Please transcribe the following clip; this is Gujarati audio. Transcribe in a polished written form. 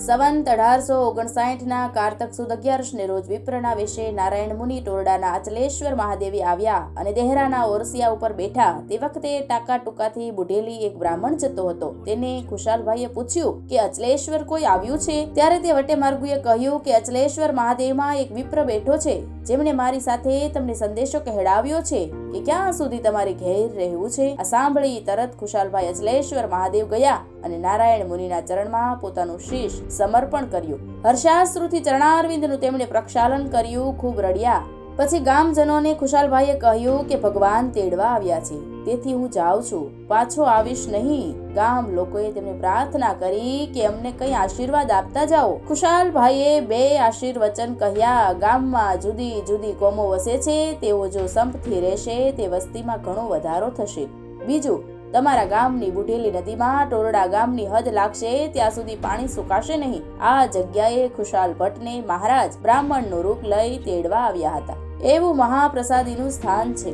સંવંત 1859 કારતક સુદ 11 રોજ વિપ્રના વેશે નારાયણ મુનિ ટોરડાના અચલેશ્વર મહાદેવી આવ્યા અને દેહરાના ઓરસિયા ઉપર બેઠા. તે વખતે ટાકા ટૂકાથી બુઢેલી એક બ્રાહ્મણ જતો હતો. તેને ખુશાલભાઈએ પૂછ્યું કે અચલેશ્વર કોઈ આવ્યું છે? ત્યારે તે વટે માર્ગુએ કહ્યું કે અચલેશ્વર મહાદેવમાં એક વિપ્ર બેઠો છે, જેમણે મારી સાથે તમને સંદેશો કહેડાવ્યો છે કે ક્યાં સુધી તમારે ઘેર રહેવું છે. આ સાંભળી તરત ખુશાલભાઈ અચલેશ્વર મહાદેવ ગયા અને નારાયણ મુનિના ચરણમાં પોતાનું શીશ સમર્પણ કર્યું. હર્ષાશ્રુથી ચરણારવિંદનું તેમણે પ્રક્ષાલન કર્યું. ખૂબ રડ્યા. પછી ગામજનોને ખુશાલભાઈએ કહ્યું કે ભગવાન તેડવા આવ્યા છે, તેથી હું જાઉં છું, પાછો આવીશ નહીં. ગામ લોકોએ તેમને પ્રાર્થના કરી કે અમને કંઈ આશીર્વાદ આપતા જાઓ. ખુશાલભાઈએ 2 આશીર્વચન કહ્યા. ગામમાં જુદી જુદી કોમો વસે છે, તેઓ જો સંપથી રહેશે તે વસ્તીમાં ઘણો વધારો થશે. બીજું, તમારા ગામની બુઢેલી નદીમાં ટોરડા ગામની હદ લાગશે ત્યાં સુધી પાણી સુકાશે નહીં. આ જગ્યાએ ખુશાલ ભટ્ટને મહારાજ બ્રાહ્મણનું રૂપ લઈ તેડવા આવ્યા હતા. એવું મહાપ્રસાદીનું સ્થાન છે.